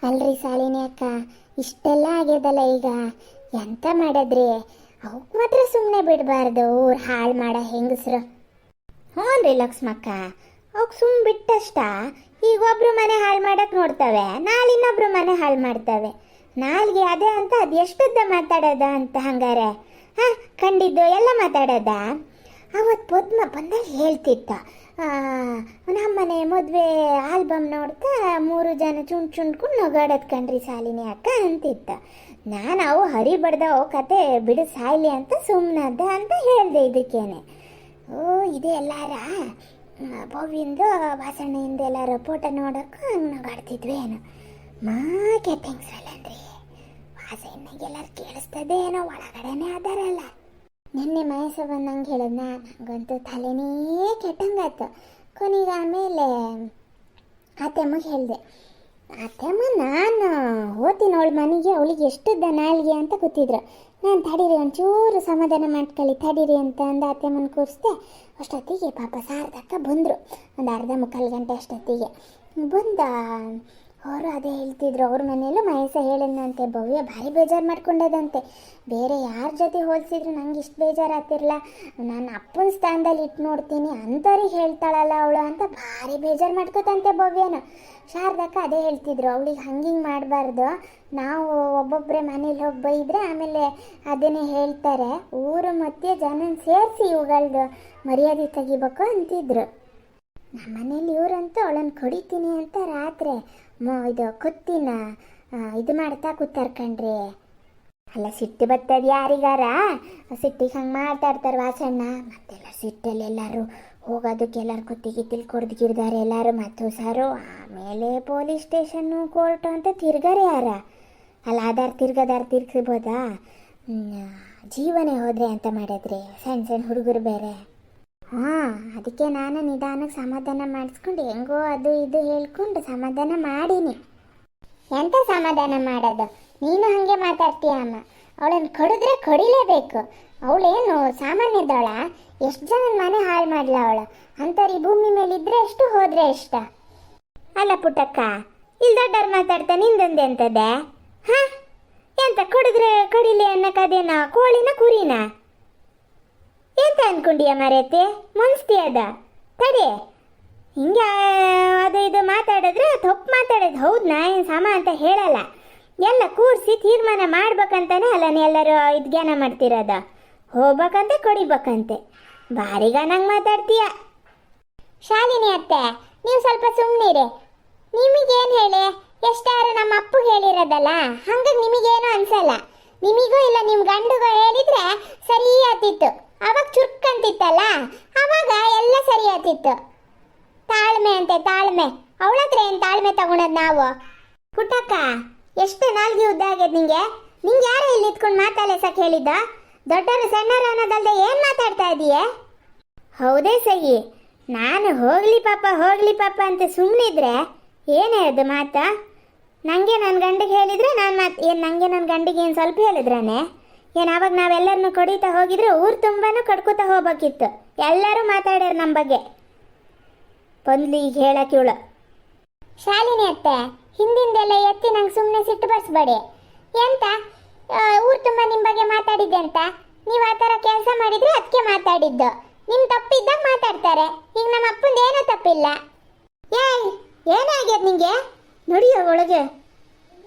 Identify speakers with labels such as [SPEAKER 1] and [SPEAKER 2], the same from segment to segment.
[SPEAKER 1] ಅಲ್ರಿ ಶಾಲಿನಿ ಅಕ್ಕ, ಇಷ್ಟೆಲ್ಲ ಆಗ್ಯದಲ್ಲ ಈಗ ಎಂತ ಮಾಡದ್ರಿ? ಅವಕ್ ಮಾತ್ರ ಸುಮ್ಮನೆ ಬಿಡಬಾರ್ದು, ಊರು ಹಾಳು ಮಾಡ ಹೆಂಗಸ್ರು. ಹ್ಞೂ ರೀ ಲಕ್ಷ್ಮಕ್ಕ, ಅವಕ್ ಬಿಟ್ಟಷ್ಟ ಈಗ ಒಬ್ರು ಮನೆ ಹಾಳು ಮಾಡಕ್ ನೋಡ್ತವೆ, ನಾಳೆ ಇನ್ನೊಬ್ರು ಮನೆ ಹಾಳು ಮಾಡ್ತವೆ. ನಾಲ್ಗೆ ಅದೇ ಅಂತ ಅದು ಎಷ್ಟುದ್ದ ಮಾತಾಡೋದ ಅಂತ ಹಂಗಾರೆ? ಕಂಡಿದ್ದು ಎಲ್ಲ ಮಾತಾಡೋದ? ಅವತ್ತು ಪದ್ಮ ಬಂದಾಗ ಹೇಳ್ತಿತ್ತ, ನಮ್ಮನೆ ಮದುವೆ ಆಲ್ಬಮ್ ನೋಡ್ತಾ 3 ಜನ ಚುಂಡ್ಕೊಂಡು ನಗಾಡೋದು ಕಣ್ರಿ ಶಾಲಿನಿ ಅಕ್ಕ ಅಂತಿತ್ತ. ನಾನು ಅವು ಹರಿ ಬಡ್ದ ಅವು ಕತೆ ಬಿಡು ಸಾಯ್ಲಿ ಅಂತ ಸುಮ್ಮನದ್ದ ಅಂತ ಹೇಳಿದೆ. ಇದಕ್ಕೇನೆ ಇದೆ ಎಲ್ಲಾರ ಭವ್ಯಿಂದ ವಾಸಣ್ಣೆಯಿಂದ ಎಲ್ಲಾರ ಫೋಟೋ ನೋಡೋಕೆ ಹಂಗೆ ನಗಾಡ್ತಿದ್ವಿ ಏನು. ಕೆಟ್ಟಂಗ್ಸಲ್ಲನ್ರಿ, ವಾಸಣ್ಣಗೆ ಎಲ್ಲಾರು ಕೇಳಿಸ್ತದೆ ಏನೋ, ಒಳಗಡೆನೆ ಅದಾರಲ್ಲ. ನಿನ್ನೆ ಮಹೇಶ ಬಂದಂಗೆ ಹೇಳಿದ್ನ, ನನಗಂತೂ ತಲೆನೇ ಕೆಟ್ಟಂಗಾಯ್ತು. ಕೊನೆಗೆ ಆಮೇಲೆ ಅತ್ತೆಮ್ಮಗೆ ಹೇಳಿದೆ, ಅತ್ತೆಮ್ಮ ನಾನು ಹೋಗ್ತೀನಿ ಅವಳ ಮನೆಗೆ, ಅವಳಿಗೆ ಎಷ್ಟುದ್ದ ನಾಳಿಗೆ ಅಂತ ಕೂತಿದ್ರು. ನಾನು ತಡೀರಿ ಒಂಚೂರು ಸಮಾಧಾನ ಮಾಡ್ಕೊಳ್ಳಿ ತಡೀರಿ ಅಂತ ಅಂದ ಅತ್ತೆಮ್ಮನ ಕೂರಿಸ್ದೆ. ಅಷ್ಟೊತ್ತಿಗೆ ಪಾಪ ಶಾರದಕ್ಕ ಬಂದರು, ಒಂದು ಅರ್ಧ ಮುಕ್ಕಾಲು ಗಂಟೆ ಅಷ್ಟೊತ್ತಿಗೆ ಬಂದ. ಅವರು ಅದೇ ಹೇಳ್ತಿದ್ರು, ಅವ್ರ ಮನೆಯಲ್ಲೂ ಮಹೇಶ ಹೇಳಿದಂತೆ ಭವ್ಯ ಭಾರಿ ಬೇಜಾರು ಮಾಡ್ಕೊಂಡದಂತೆ. ಬೇರೆ ಯಾರ ಜೊತೆ ಹೋಲಿಸಿದ್ರು ನಂಗೆ ಇಷ್ಟು ಬೇಜಾರಾಗ್ತಿರಲ್ಲ, ನಾನು ಅಪ್ಪನ ಸ್ಥಾನದಲ್ಲಿ ಇಟ್ಟು ನೋಡ್ತೀನಿ ಅಂಥವ್ರಿಗೆ ಹೇಳ್ತಾಳಲ್ಲ ಅವಳು ಅಂತ ಭಾರಿ ಬೇಜಾರು ಮಾಡ್ಕೋತಂತೆ ಭವ್ಯನ. ಶಾರದಕ್ಕ ಅದೇ ಹೇಳ್ತಿದ್ರು, ಅವಳಿಗೆ ಹಂಗಿಂಗೆ ಮಾಡಬಾರ್ದು, ನಾವು ಒಬ್ಬೊಬ್ಬರೇ ಮನೇಲಿ ಹೋಗಿ ಬೈದರೆ ಆಮೇಲೆ ಅದನ್ನೇ ಹೇಳ್ತಾರೆ, ಊರು ಮಧ್ಯೆ ಜನ ಸೇರಿಸಿ ಇವುಗಳದ್ದು ಮರ್ಯಾದೆ ತೆಗಿಬೇಕು ಅಂತಿದ್ರು. ನಮ್ಮ ಮನೇಲಿ ಇವರಂತೂ ಅವಳನ್ನು ಕಡಿತೀನಿ ಅಂತ ರಾತ್ರಿ ಇದು ಕುತ್ತಿನ ಇದು ಮಾಡ್ತಾ ಕೂತಾರ್ಕಂಡ್ರಿ. ಅಲ್ಲ ಸಿಟ್ಟು ಬರ್ತದ ಯಾರಿಗಾರ, ಸಿಟ್ಟಿಗೆ ಹಂಗೆ ಮಾತಾಡ್ತಾರೆ ವಾಸಣ್ಣ. ಮತ್ತೆಲ್ಲ ಸಿಟ್ಟಲ್ಲಿ ಎಲ್ಲರೂ ಹೋಗೋದಕ್ಕೆ ಎಲ್ಲರೂ ಕುತ್ತಿಗಿತ್ತಿಲ್ ಕೊಡ್ದಿಗಿಡ್ದಾರೆ ಎಲ್ಲರೂ ಮತ್ತು ಸಾರು. ಆಮೇಲೆ ಪೊಲೀಸ್ ಸ್ಟೇಷನ್ನು ಕೋರ್ಟು ಅಂತ ತಿರ್ಗಾರೆ ಯಾರ ಅಲ್ಲ, ತಿರ್ಗದಾರ ತಿರ್ಗಿಬೋದಾ? ಜೀವನೇ ಹೋದ್ರೆ ಅಂತ ಮಾಡಿದ್ರಿ ಸಣ್ಣ ಸಣ್ಣ ಹುಡುಗರು ಬೇರೆ. ಅದಕ್ಕೆ ನಾನು ನಿಧಾನಕ್ಕೆ ಸಮಾಧಾನ ಮಾಡಿಸ್ಕೊಂಡು ಹೆಂಗೋ ಅದು ಇದು ಹೇಳ್ಕೊಂಡು ಸಮಾಧಾನ ಮಾಡೀನಿ. ಎಂತ ಸಮಾಧಾನ ಮಾಡೋದು? ನೀನು ಹಾಗೆ ಮಾತಾಡ್ತೀಯ ಅಮ್ಮ. ಅವಳನ್ನು ಕಡಿದ್ರೆ ಕಡಿಲೇಬೇಕು. ಅವಳೇನು ಸಾಮಾನ್ಯದವಳ? ಎಷ್ಟು ಜನ ಮನೆ ಹಾಳು ಮಾಡಲ ಅವಳು? ಅಂಥವ್ರು ಈ ಭೂಮಿ ಮೇಲೆ ಇದ್ರೆ ಎಷ್ಟು ಹೋದ್ರೆ ಎಷ್ಟ? ಅಲ್ಲ ಪುಟ್ಟಕ್ಕ, ಇಲ್ಲಿ ದೊಡ್ಡವ್ರು ಮಾತಾಡ್ತಾ ನಿಂದೊಂದು ಎಂತದೆ? ಎಂತ ಕಡಿದ್ರೆ ಕಡಿಲಿ ಅನ್ನಕ್ಕದೇನ ಕೋಳಿನ ಕುರಿನ? ಎಂತ ಅನ್ಕೊಂಡಿಯ ಮರೇತಿ ಮನ್ಸ್ತೀಯದ? ತಡಿ, ಹಿಂಗೆ ಅದು ಇದು ಮಾತಾಡಿದ್ರೆ ತಪ್ಪು ಮಾತಾಡೋದು. ಹೌದು, ನಾ ಏನು ಸಮ ಅಂತ ಹೇಳಲ್ಲ. ಎಲ್ಲ ಕೂರಿಸಿ ತೀರ್ಮಾನ ಮಾಡ್ಬೇಕಂತಾನೆ ಅಲ್ಲ ಎಲ್ಲರೂ ಇದು ಜ್ಞಾನ ಮಾಡ್ತಿರೋದ. ಹೋಗ್ಬೇಕಂತೆ ಕೊಡಿಬೇಕಂತೆ. ಬಾರಿಗ ನಂಗೆ ಮಾತಾಡ್ತೀಯ. ಶಾಲಿನಿ ಅತ್ತೆ, ನೀವು ಸ್ವಲ್ಪ ಸುಮ್ಮನಿರಿ. ನಿಮಗೇನು ಹೇಳಿ, ಎಷ್ಟಾರು ನಮ್ಮ ಅಪ್ಪು ಹೇಳಿರೋದಲ್ಲ, ಹಂಗಾಗಿ ನಿಮಗೇನು ಅನ್ಸಲ್ಲ. ನಿಮಗೂ ಇಲ್ಲ ನಿಮ್ಮ ಗಂಡುಗೂ ಹೇಳಿದ್ರೆ ಸರಿ ಆತಿತ್ತು. ಅವಾಗ ಚುರ್ಕಂತಿತ್ತಲ್ಲ, ಅವಾಗ ಎಲ್ಲ ಸರಿ ಆತಿತ್ತು. ತಾಳ್ಮೆ ಅಂತೆ ತಾಳ್ಮೆ. ಅವಳ ಹತ್ರ ಏನು ತಾಳ್ಮೆ ತಗೊಂಡದ್ ನಾವು? ಪುಟ್ಟಕ್ಕ, ಎಷ್ಟು ನಾಲ್ಗೆ ಉದ್ದ ಆಗ್ಯದ ನಿಂಗೆ? ನಿಂಗೆ ಯಾರು ಇಲ್ಲಿ ನಿಂತ್ಕೊಂಡು ಮಾತಾಡ್ಸಕ್ಕೆ ಹೇಳಿದ್ದ? ದೊಡ್ಡವರು ಸಣ್ಣವರು ಅನ್ನೋದಲ್ದೆ ಏನು ಮಾತಾಡ್ತಾ ಇದೀಯ? ಹೌದೇ ಸಹಿ, ನಾನು ಹೋಗ್ಲಿ ಪಾಪ ಅಂತ ಸುಮ್ಮನಿದ್ರೆ ಏನೇ ಅದು ಮಾತಾ? ನನಗೆ ನನ್ನ ಗಂಡಿಗೆ ಹೇಳಿದ್ರೆ ನಾನು ಏನು ನನಗೆ ನನ್ನ ಗಂಡಿಗೆ ಏನು ಸ್ವಲ್ಪ ಹೇಳಿದ್ರಾನೆ ಏನು? ಅವಾಗ ನಾವೆಲ್ಲರನ್ನು ಕಡಿತಾ ಹೋಗಿದ್ರೆ ಊರು ತುಂಬಾನು ಕಡ್ಕೋತಾ ಹೋಗ್ಬೇಕಿತ್ತು. ಎಲ್ಲರೂ ಮಾತಾಡ್ಯಾರ ನಮ್ಮ ಬಗ್ಗೆ. ಬಂದ್ಲಿ ಈಗ ಹೇಳಕ್ಕೆ ಇವಳು. ಶಾಲಿನಿ ಅತ್ತೆ, ಹಿಂದಿಂದೆಲ್ಲ ಎತ್ತಿ ನಂಗೆ ಸುಮ್ಮನೆ ಸಿಟ್ಟು ಬರ್ಸ್ಬೇಡಿ. ಎಂತ ಊರು ತುಂಬ ನಿಮ್ಮ ಬಗ್ಗೆ ಮಾತಾಡಿದ್ದೆ ಅಂತ? ನೀವು ಆ ಥರ ಕೆಲಸ ಮಾಡಿದರೆ ಅದಕ್ಕೆ ಮಾತಾಡಿದ್ದು. ನಿಮ್ಮ ತಪ್ಪಿದ್ದಾಗ ಮಾತಾಡ್ತಾರೆ. ಈಗ ನಮ್ಮ ಅಪ್ಪಂದು ಏನೂ ತಪ್ಪಿಲ್ಲ. ಏನಾಗ್ಯದ ನಿಂಗೆ? ನೋಡಿಯೋ ಒಳಗೆ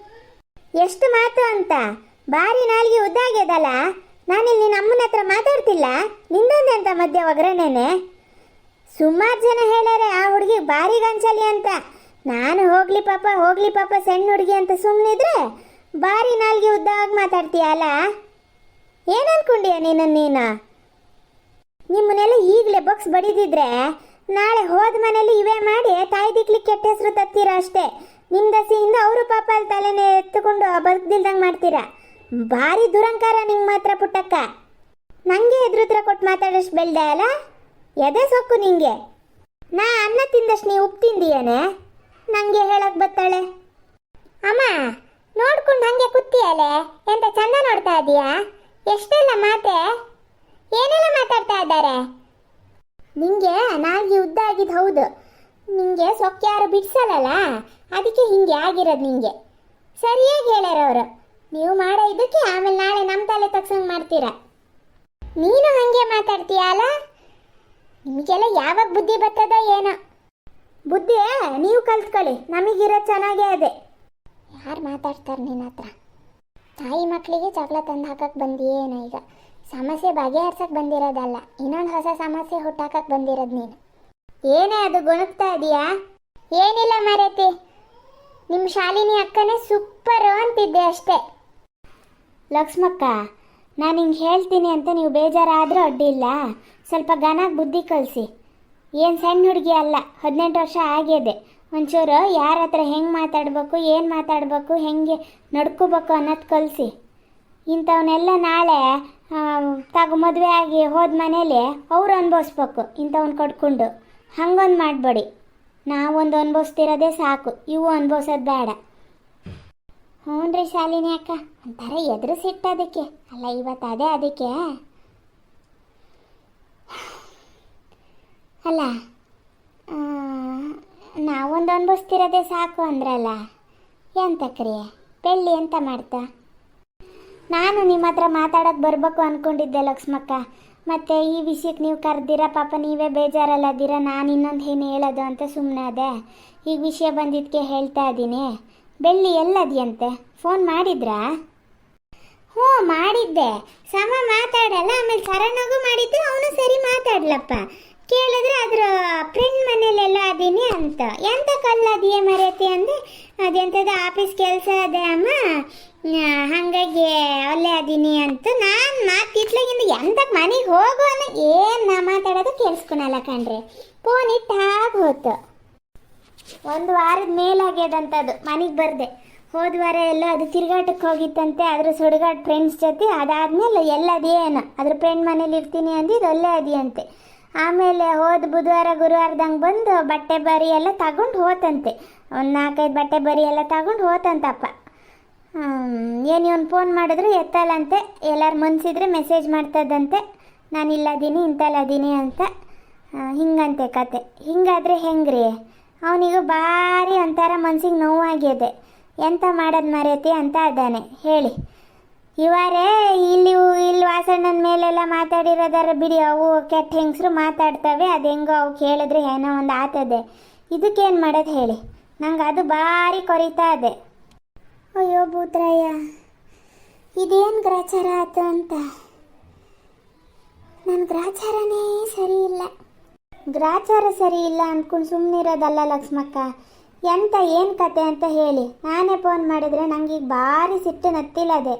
[SPEAKER 1] ಎಷ್ಟು ಮಾತು ಅಂತ. ಬಾರಿ ನಾಲ್ಗೆ ಉದ್ದಾಗ್ಯದಲ್ಲ. ನಾನಿಲ್ಲಿ ನಿನ್ನ ಅಮ್ಮನ ಹತ್ರ ಮಾತಾಡ್ತಿಲ್ಲ, ನಿಂದೊಂದೆ ಅಂತ ಮಧ್ಯ ಒಗ್ಗರಣೆನೆ. ಸುಮಾರು ಜನ ಹೇಳ್ಯಾರೆ ಆ ಹುಡುಗಿ ಬಾರಿ ಗಂಚಲಿ ಅಂತ. ನಾನು ಹೋಗ್ಲಿ ಪಾಪ ಸಣ್ಣ ಹುಡುಗಿ ಅಂತ ಸುಮ್ಮನಿದ್ರೆ ಬಾರಿ ನಾಲ್ಗೆ ಉದ್ದಾಗಿ ಮಾತಾಡ್ತೀಯಲ್ಲ. ಏನು ಅನ್ಕೊಂಡಿಯ ನೀನು? ನಿಮ್ಮನ್ನೆಲ್ಲ ಈಗಲೇ ಬಾಕ್ಸ್ ಬಡಿದಿದ್ರೆ ನಾಳೆ ಹೋದ ಮನೇಲಿ ಇವೇ ಮಾಡಿ ತಾಯಿ ದಿಕ್ಲಿಕ್ಕೆ ಕೆಟ್ಟ ಹೆಸರು ತತ್ತೀರ ಅಷ್ಟೇ. ನಿಮ್ಮ ದಸೆಯಿಂದ ಅವರು ಪಾಪ ಅಲ್ಲಿ ತಲೆನೇ ಎತ್ತುಕೊಂಡು ಬದುಕ್ದಿಲ್ದಂಗೆ ಮಾಡ್ತೀರಾ. ಭಾರಿ ದುರಂಕಾರ ನಿಂಗೆ ಮಾತ್ರ ಪುಟ್ಟಕ್ಕ. ನನಗೆ ಎದುರುತ್ರ ಕೊಟ್ಟು ಮಾತಾಡೋಷ್ಟು ಬೆಳ್ದೆ ಅಲ್ಲ, ಎದೆ ಸೊಕ್ಕು ನಿಂಗೆ. ನಾ ಅನ್ನ ತಿಂದಷ್ಟು ನೀವು ಉಪ್ಪು ತಿಂದೀಯನೆ ನನಗೆ ಹೇಳಕ್ಕೆ ಬರ್ತಾಳೆ. ಅಮ್ಮ ನೋಡ್ಕೊಂಡು ಹಾಗೆ ಕೂತಿಯಲೆ, ಎಂತ ಚಂದ ನೋಡ್ತಾ ಇದೀಯಾ? ಎಷ್ಟೆಲ್ಲ ಮಾತೆ, ಏನೆಲ್ಲ ಮಾತಾಡ್ತಾ ಇದ್ದಾರೆ? ನಿಂಗೆ ನಾಲ್ಗೆ ಉದ್ದ ಆಗಿದ್ದು ಹೌದು, ನಿಂಗೆ ಸೊಕ್ಕ ಯಾರು ಬಿಡ್ಸಲ್ಲ, ಅದಕ್ಕೆ ಹಿಂಗೆ ಆಗಿರೋದು ನಿಂಗೆ. ಸರಿಯಾಗಿ ಹೇಳ್ಯಾರ ಅವರು. ನೀವು ಮಾಡೋ ಇದಕ್ಕೆ ಆಮೇಲೆ ನಾಳೆ ನಮ್ಮ ತಲೆ ತಗ್ಸಂಗೆ ಮಾಡ್ತೀರಾ. ನೀನು ಹಾಗೆ ಮಾತಾಡ್ತೀಯ ಅಲ್ಲ? ನಿಮಗೆಲ್ಲ ಯಾವಾಗ ಬುದ್ಧಿ ಬರ್ತದೋ ಏನೋ. ಬುದ್ಧಿ ನೀವು ಕಲ್ತ್ಕೊಳ್ಳಿ, ನಮಗಿರೋ ಚೆನ್ನಾಗೇ ಅದೇ. ಯಾರು ಮಾತಾಡ್ತಾರೆ ನಿನ್ನ ಹತ್ರ? ತಾಯಿ ಮಕ್ಕಳಿಗೆ ಜಗಳ ತಂದು ಹಾಕಕ್ಕೆ ಬಂದಿಯೇನೋ ಈಗ. ಸಮಸ್ಯೆ ಬಗೆಹರ್ಸಕ್ಕೆ ಬಂದಿರೋದಲ್ಲ, ಇನ್ನೊಂದು ಹೊಸ ಸಮಸ್ಯೆ ಹುಟ್ಟಾಕಕ್ಕೆ ಬಂದಿರೋದು ನೀನು. ಏನೇ ಅದು ಗೊಣಗ್ತಾ ಇದೆಯಾ? ಏನಿಲ್ಲ ಮಾರೈತಿ, ನಿಮ್ಮ ಶಾಲಿನಿ ಅಕ್ಕನೇ ಸೂಪರು ಅಂತಿದ್ದೆ ಅಷ್ಟೇ. ಲಕ್ಷ್ಮಕ್ಕ, ನಾನು ಹಿಂಗೆ ಹೇಳ್ತೀನಿ ಅಂತ ನೀವು ಬೇಜಾರಾದರೂ ಅಡ್ಡಿಲ್ಲ. ಸ್ವಲ್ಪ ಘನಾಗಿ ಬುದ್ಧಿ ಕಲಿಸಿ. ಏನು ಸಣ್ಣ ಹುಡುಗಿ ಅಲ್ಲ, 18 ವರ್ಷ ಆಗಿದೆ. ಒಂಚೂರು ಯಾರ ಹತ್ರ ಹೆಂಗೆ ಮಾತಾಡಬೇಕು, ಏನು ಮಾತಾಡಬೇಕು, ಹೆಂಗೆ ನಡ್ಕೋಬೇಕು ಅನ್ನೋದು ಕಲಿಸಿ. ಇಂಥವನ್ನೆಲ್ಲ ನಾಳೆ ಮದುವೆ ಆಗಿ ಹೋದ ಮನೇಲಿ ಅವ್ರು ಅನುಭವಿಸ್ಬೇಕು ಇಂಥವ್ನ ಕಟ್ಕೊಂಡು. ಹಂಗೊಂದು ಮಾಡಬೇಡಿ. ನಾವೊಂದು ಅನುಭವಿಸ್ತಿರೋದೇ ಸಾಕು, ಇವು ಅನುಭವಿಸೋದು ಬೇಡ. ಹ್ಞೂ ರೀ ಶಾಲಿನಿ ಅಕ್ಕ, ಒಂಥರ ಎದುರಿಸಿಟ್ಟದಕ್ಕೆ ಅಲ್ಲ ಇವತ್ತು ಅದೇ ಅದಕ್ಕೆ ಅಲ್ಲ. ನಾವೊಂದು ಅನುಭವಿಸ್ತಿರೋದೇ ಸಾಕು ಅಂದ್ರಲ್ಲ, ಎಂತಕ್ರಿ ಬೆಳ್ಳಿ ಎಂತ ಮಾಡ್ತಾ? ನಾನು ನಿಮ್ಮ ಹತ್ರ ಮಾತಾಡೋಕ್ಕೆ ಬರಬೇಕು ಅಂದ್ಕೊಂಡಿದ್ದೆ ಲಕ್ಷ್ಮಕ್ಕ. ಮತ್ತು ಈ ವಿಷಯಕ್ಕೆ ನೀವು ಕರೆದಿರ, ಪಾಪ ನೀವೇ ಬೇಜಾರಲ್ಲದಿರ, ನಾನು ಇನ್ನೊಂದು ಏನು ಹೇಳೋದು ಅಂತ ಸುಮ್ಮನೆ ಅದೇ. ಈಗ ವಿಷಯ ಬಂದಿದ್ದಕ್ಕೆ ಹೇಳ್ತಾ ಇದ್ದೀನಿ. ಬೆಳ್ಳಿ ಎಲ್ಲದಿಯಂತೆ? ಫೋನ್ ಮಾಡಿದ್ರಾ? ಹ್ಞೂ ಮಾಡಿದ್ದೆ. ಸಮ ಮಾತಾಡಲ್ಲ, ಆಮೇಲೆ ಸರಣ್ಣಗೂ ಮಾಡಿದ್ದೆ. ಅವನು ಸರಿ ಮಾತಾಡ್ಲಪ್ಪ. ಕೇಳಿದ್ರೆ ಅದ್ರ ಫ್ರೆಂಡ್ ಮನೇಲೆಲ್ಲ ಅದೀನಿ ಅಂತ. ಎಂತ ಕಲ್ಲದಿಯೇ ಮರ್ಯಾತಿ ಅಂದೆ. ಅದೆಂಥದ್ದು ಆಫೀಸ್ ಕೆಲಸ ಅದೇ ಅಮ್ಮ, ಹಾಗಾಗಿ ಅಲ್ಲೇ ಅದೀನಿ ಅಂತ. ನಾನು ಮಾತಿತ್ಲಾಗಿಂದ ಎಂತಕ್ಕೆ ಮನೆಗೆ ಹೋಗು ಅನ್ನೋ ಏನು ನಾ ಮಾತಾಡೋದು ಕೇಳಿಸ್ಕೊಳಲ್ಲ ಕಣ್ರಿ. ಫೋನ್ ಇಟ್ಟು ಹಾಗೆ ಹೋತು. 1 ವಾರದ ಮೇಲಾಗ್ಯದಂಥದ್ದು ಮನೆಗೆ ಬರದೆ. ಹೋದ ವಾರ ಎಲ್ಲೋ ಅದು ತಿರುಗಾಟಕ್ಕೆ ಹೋಗಿತ್ತಂತೆ, ಅದ್ರ ಸುಡುಗಾಟ ಫ್ರೆಂಡ್ಸ್ ಜೊತೆ. ಅದಾದಮೇಲೆ ಎಲ್ಲದೇನು ಅದ್ರ ಫ್ರೆಂಡ್ ಮನೇಲಿ ಇರ್ತೀನಿ ಅಂದಿದ್ದು ಅಲ್ಲೇ ಅದಿಯಂತೆ. ಆಮೇಲೆ ಹೋದ ಬುಧವಾರ ಗುರುವಾರದಂಗೆ ಬಂದು ಬಟ್ಟೆ ಬರಿ ಎಲ್ಲ ತಗೊಂಡು ಹೋತಂತೆ. ಒಂದು 4-5 ಬಟ್ಟೆ ಬರಿ ಎಲ್ಲ ತಗೊಂಡು ಹೋತಂತಪ್ಪ. ಏನು ಇವನು ಫೋನ್ ಮಾಡಿದ್ರೆ ಎತ್ತಲ್ಲಂತೆ. ಎಲ್ಲರೂ ಮನ್ಸಿದ್ರೆ ಮೆಸೇಜ್ ಮಾಡ್ತದಂತೆ, ನಾನು ಇಲ್ಲದೀನಿ ಇಂತಲ್ಲದೀನಿ ಅಂತ. ಹಿಂಗಂತೆ ಕತೆ. ಹಿಂಗಾದ್ರೆ ಹೆಂಗ್ರಿ? ಅವನಿಗೂ ಭಾರಿ ಒಂಥರ ಮನ್ಸಿಗೆ ನೋವಾಗಿದೆ. ಎಂತ ಮಾಡೋದು ಮರ್ಯಾತಿ ಅಂತ ಅದಾನೆ ಹೇಳಿ. ಇವರೇ ಇಲ್ಲಿ ವಾಸಣ್ಣನ ಮೇಲೆಲ್ಲ ಮಾತಾಡಿರೋದಾರ ಬಿಡಿ, ಅವು ಕೆಟ್ಟ ಹೆಂಗಸರು ಮಾತಾಡ್ತವೆ. ಅದು ಹೆಂಗೋ ಅವು ಕೇಳಿದ್ರೆ ಏನೋ ಒಂದು ಆತದೆ. ಇದಕ್ಕೇನು ಮಾಡೋದು ಹೇಳಿ? ನಂಗೆ ಅದು ಭಾರಿ ಕೊರಿತಾ ಇದೆ. ಅಯ್ಯೋ ಭೂತ್ರಯ್ಯ, ಇದೇನು ಗ್ರಾಚಾರ ಆಯ್ತು ಅಂತ. ನನ್ನ ಗ್ರಾಚಾರನೇ ಸರಿ ಇಲ್ಲ. ಗ್ರಾಚಾರ ಸರಿ ಇಲ್ಲ ಅಂದ್ಕೊಂಡು ಸುಮ್ಮನಿರೋದಲ್ಲ ಲಕ್ಷ್ಮಕ್ಕ. ಎಂತ ಏನು ಕತೆ ಅಂತ ಹೇಳಿ. ನಾನೇ ಫೋನ್ ಮಾಡಿದರೆ ನನಗೆ ಈಗ ಭಾರಿ ಸಿಟ್ಟು ನತ್ತಿಲ್ಲದೆ.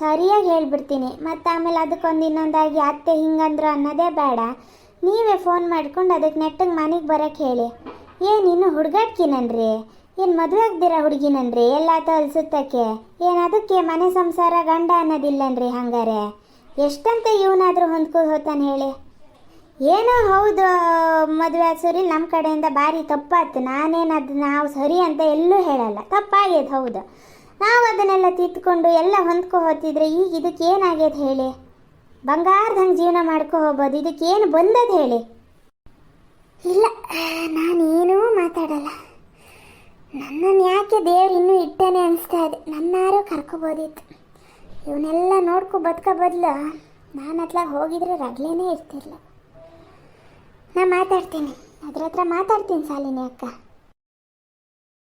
[SPEAKER 1] ಸರಿಯಾಗಿ ಹೇಳ್ಬಿಡ್ತೀನಿ. ಮತ್ತು ಆಮೇಲೆ ಅದಕ್ಕೊಂದು ಇನ್ನೊಂದಾಗಿ ಅತ್ತೆ ಹಿಂಗಂದ್ರು ಅನ್ನೋದೇ ಬೇಡ. ನೀವೇ ಫೋನ್ ಮಾಡ್ಕೊಂಡು ಅದಕ್ಕೆ ನೆಟ್ಟಿಗೆ ಮನೆಗೆ ಬರೋಕ್ಕೆ ಹೇಳಿ. ಏನು ಇನ್ನು ಹುಡುಗಾಟ್ಕಿನನ್ರಿ? ಏನು ಮದುವೆ ಆಗ್ದಿರ ಹುಡುಗಿನನ್ರಿ? ಎಲ್ಲ ತಲ್ಸುತ್ತಕ್ಕೆ ಏನು ಅದಕ್ಕೆ ಮನೆ ಸಂಸಾರ ಗಂಡ ಅನ್ನೋದಿಲ್ಲನ್ರಿ? ಹಂಗಾರೆ ಎಷ್ಟಂತ ಇವನಾದರೂ ಹೊಂದ್ಕೊಂಡು ಹೋತಾನೆ ಹೇಳಿ. ಏನೋ ಹೌದು, ಮದುವೆ ಸರಿ ನಮ್ಮ ಕಡೆಯಿಂದ ಭಾರಿ ತಪ್ಪಾಯ್ತು. ನಾನೇನದು ನಾವು ಸರಿ ಅಂತ ಎಲ್ಲೂ ಹೇಳಲ್ಲ, ತಪ್ಪಾಗ್ಯದ ಹೌದು. ನಾವು ಅದನ್ನೆಲ್ಲ ತಿದ್ದುಕೊಂಡು ಎಲ್ಲ ಹೊಂದ್ಕೊ ಹೋಗ್ತಿದ್ರೆ ಈಗ ಇದಕ್ಕೆ ಏನಾಗ್ಯದ ಹೇಳಿ? ಬಂಗಾರದಂಗೆ ಜೀವನ ಮಾಡ್ಕೊ ಹೋಗ್ಬೋದು. ಇದಕ್ಕೇನು ಬಂದದ್ದು ಹೇಳಿ? ಇಲ್ಲ, ನಾನೇನೂ ಮಾತಾಡಲ್ಲ. ನನ್ನನ್ನು ಯಾಕೆ ದೇವ್ರು ಇನ್ನೂ ಇಟ್ಟನೆ ಅನಿಸ್ತಾ ಇದೆ. ನನ್ನಾರು ಕರ್ಕೊಬೋದಿತ್ತು. ಇವನ್ನೆಲ್ಲ ನೋಡ್ಕೊ ಬದುಕೋ ಬದಲು ನಾನು ಅತ್ಲಾಗ ಹೋಗಿದ್ರೆ ರಗ್ಲೇನೇ ಇರ್ತಿರ್ಲ. ನಾ ಮಾತಾಡ್ತೀನಿ, ಅದ್ರ ಹತ್ರ ಮಾತಾಡ್ತೀನಿ ಶಾಲಿನಿ ಅಕ್ಕ.